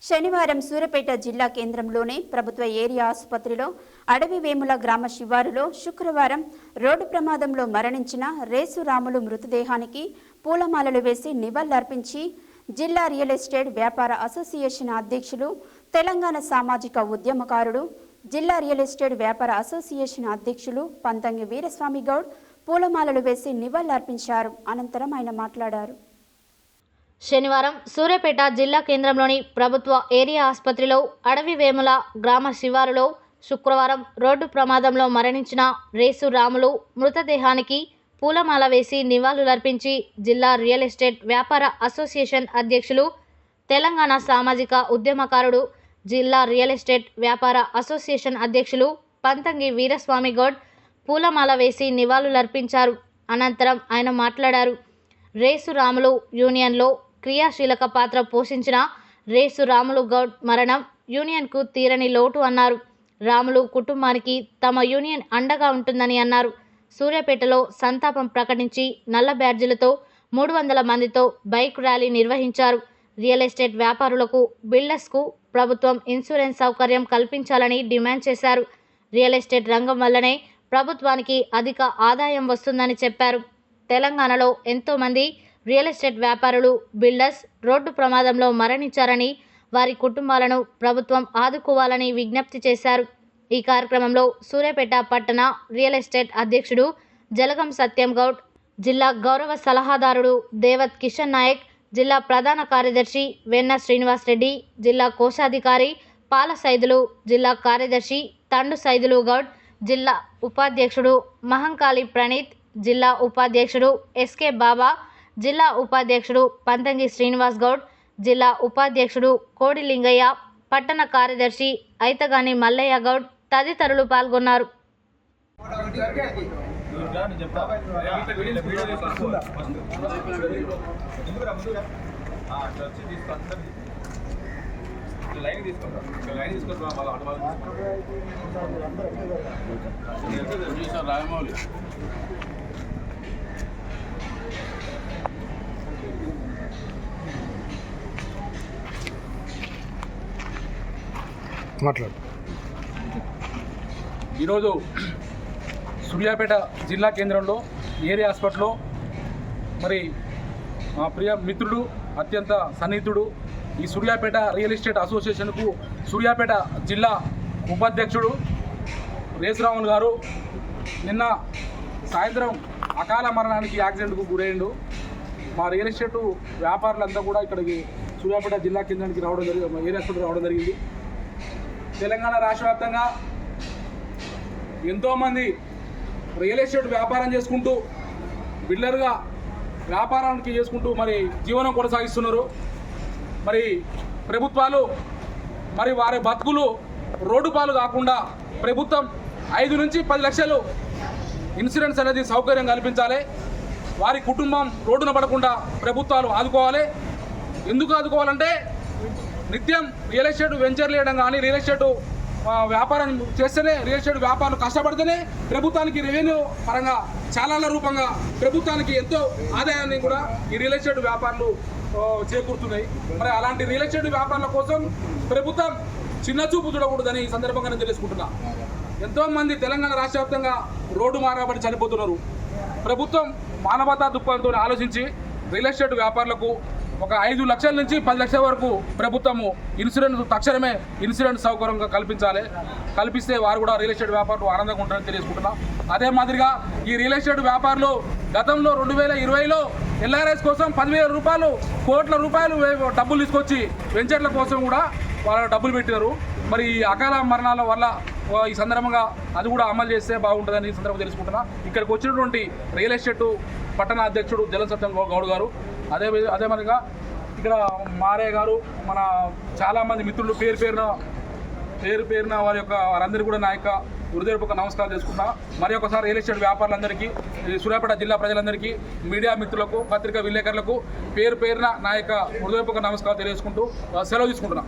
శనివారం సూర్యాపేట జిల్లా కేంద్రంలోని ప్రభుత్వ ఏరియా ఆసుపత్రిలో అడవి వేముల గ్రామ శివారులో శుక్రవారం రోడ్డు ప్రమాదంలో మరణించిన రేసు రాములు మృతదేహానికి పూలమాలలు వేసి నివాళులర్పించి జిల్లా రియల్ ఎస్టేట్ వ్యాపార అసోసియేషన్ అధ్యక్షులు, తెలంగాణ సామాజిక ఉద్యమకారుడు, జిల్లా రియల్ ఎస్టేట్ వ్యాపార అసోసియేషన్ అధ్యక్షులు పంతంగి వీరస్వామి గౌడ్ పూలమాలలు వేసి నివాళులర్పించారు. అనంతరం ఆయన మాట్లాడారు. శనివారం సూర్యాపేట జిల్లా కేంద్రంలోని ప్రభుత్వ ఏరియా ఆసుపత్రిలో అడవి వేముల గ్రామ శివారులో శుక్రవారం రోడ్డు ప్రమాదంలో మరణించిన రేసు రాములు మృతదేహానికి పూలమాల వేసి నివాళులర్పించి జిల్లా రియల్ ఎస్టేట్ వ్యాపార అసోసియేషన్ అధ్యక్షులు, తెలంగాణ సామాజిక ఉద్యమకారుడు, జిల్లా రియల్ ఎస్టేట్ వ్యాపార అసోసియేషన్ అధ్యక్షులు పంతంగి వీరస్వామి గౌడ్ పూలమాల వేసి నివాళులర్పించారు. అనంతరం ఆయన మాట్లాడారు. రేసు రాములు యూనియన్లో క్రియాశీలక పాత్ర పోషించిన రేసు రాములు గౌడ్ మరణం యూనియన్కు తీరని లోటు అన్నారు. రాములు కుటుంబానికి తమ యూనియన్ అండగా ఉంటుందని అన్నారు. సూర్యాపేటలో సంతాపం ప్రకటించి నల్ల బ్యాడ్జీలతో 300 మందితో బైక్ ర్యాలీ నిర్వహించారు. రియల్ ఎస్టేట్ వ్యాపారులకు, బిల్డర్స్కు ప్రభుత్వం ఇన్సూరెన్స్ సౌకర్యం కల్పించాలని డిమాండ్ చేశారు. రియల్ ఎస్టేట్ రంగం వల్లనే ప్రభుత్వానికి అధిక ఆదాయం వస్తుందని చెప్పారు. తెలంగాణలో ఎంతోమంది రియల్ ఎస్టేట్ వ్యాపారులు, బిల్డర్స్ రోడ్డు ప్రమాదంలో మరణించారని, వారి కుటుంబాలను ప్రభుత్వం ఆదుకోవాలని విజ్ఞప్తి చేశారు. ఈ కార్యక్రమంలో సూర్యాపేట పట్టణ రియల్ ఎస్టేట్ అధ్యక్షుడు జలగం సత్యం గౌడ్, జిల్లా గౌరవ సలహాదారుడు దేవత్ కిషన్ నాయక్, జిల్లా ప్రధాన కార్యదర్శి వెన్న శ్రీనివాస్ రెడ్డి, జిల్లా కోశాధికారి పాల సైదులు, జిల్లా కార్యదర్శి తండు సైదులు గౌడ్, జిల్లా ఉపాధ్యక్షుడు మహంకాళి ప్రణీత్, జిల్లా ఉపాధ్యక్షుడు ఎస్కే బాబా, జిల్లా ఉపాధ్యక్షుడు పంతంగి శ్రీనివాస్ గౌడ్, జిల్లా ఉపాధ్యక్షుడు కోడి లింగయ్య, పట్టణ కార్యదర్శి ఐతగాని మల్లయ్య గౌడ్ తదితరులు పాల్గొన్నారు. ఈరోజు సూర్యాపేట జిల్లా కేంద్రంలో ఏరియా హాస్పిటల్లో మరి మా ప్రియ మిత్రుడు, అత్యంత సన్నిహితుడు, ఈ సూర్యాపేట రియల్ ఎస్టేట్ అసోసియేషన్కు సూర్యాపేట జిల్లా ఉపాధ్యక్షుడు రేసురాములు గారు నిన్న సాయంత్రం అకాల మరణానికి యాక్సిడెంట్కు గురైండు. మా రియల్ ఎస్టేట్ వ్యాపారులంతా కూడా ఇక్కడికి సూర్యాపేట జిల్లా కేంద్రానికి రావడం జరిగింది, ఏరియా హాస్పిటల్ రావడం జరిగింది. తెలంగాణ రాష్ట్ర వ్యాప్తంగా ఎంతోమంది రియల్ ఎస్టేట్ వ్యాపారం చేసుకుంటూ, బిల్డర్గా వ్యాపారానికి చేసుకుంటూ మరి జీవనం కొనసాగిస్తున్నారు. మరి ప్రభుత్వాలు మరి వారి బతుకులు రోడ్డు పాలు కాకుండా ప్రభుత్వం 5 నుంచి 10 లక్షలు ఇన్సూరెన్స్ అనేది సౌకర్యం కల్పించాలి. వారి కుటుంబం రోడ్డున పడకుండా ప్రభుత్వాలు ఆదుకోవాలి. ఎందుకు ఆదుకోవాలంటే నిత్యం రియల్ ఎస్టేట్ వెంచర్లు వేయడం కానీ, రియల్ ఎస్టేట్ వ్యాపారం చేస్తేనే, రియల్ ఎస్టేట్ వ్యాపారం కష్టపడితేనే ప్రభుత్వానికి రెవెన్యూ పరంగా చాలా రూపంగా ప్రభుత్వానికి ఎంతో ఆదాయాన్ని కూడా ఈ రియల్ ఎస్టేట్ వ్యాపారాలు చేకూరుతున్నాయి. మరి అలాంటి రియల్ ఎస్టేట్ వ్యాపారాల కోసం ప్రభుత్వం చిన్న చూపు చూడకూడదని ఈ సందర్భంగా నేను తెలుసుకుంటున్నా. ఎంతోమంది తెలంగాణ రాష్ట్ర వ్యాప్తంగా రోడ్డు మారబడి చనిపోతున్నారు. ప్రభుత్వం మానవతా దృక్పథంతో ఆలోచించి రియల్ ఎస్టేట్ వ్యాపారులకు ఒక 5 లక్షల నుంచి 10 లక్షల వరకు ప్రభుత్వము ఇన్సూరెన్స్ తక్షణమే ఇన్సూరెన్స్ సౌకర్యంగా కల్పిస్తే వారు కూడా రియల్ ఎస్టేట్ వ్యాపారులు ఆనందంగా ఉంటారని తెలియజేసుకుంటున్నాం. అదే మాదిరిగా ఈ రియల్ ఎస్టేట్ వ్యాపారులు గతంలో 2020లో ఎల్ఆర్ఎస్ కోసం 10,000 రూపాయలు, కోట్ల రూపాయలు డబ్బులు తీసుకొచ్చి వెంచర్ల కోసం కూడా వాళ్ళు డబ్బులు పెట్టినారు. మరి ఈ అకాల మరణాల వల్ల ఈ సందర్భంగా అది కూడా అమలు చేస్తే బాగుంటుందని ఈ సందర్భంగా తెలుసుకుంటున్నా. ఇక్కడికి వచ్చినటువంటి రియల్ ఎస్టేట్ పట్టణ అధ్యక్షుడు జలం సత్యం గౌడ్ గారు, అదే మాదిరిగా ఇక్కడ మారే గారు, మన చాలామంది మిత్రులు పేరు పేరున వారందరికీ కూడా నా యొక్క హృదయపూర్వక నమస్కారాలు చేసుకుంటున్నా. మరి ఒకసారి రియల్ ఎస్టేట్ వ్యాపారులందరికీ, సూర్యాపేట జిల్లా ప్రజలందరికీ, మీడియా మిత్రులకు, పత్రికా విలేకరులకు పేరున నా యొక్క హృదయపూర్వక నమస్కారాలు తెలియజేసుకుంటూ సెలవు తీసుకుంటున్నా.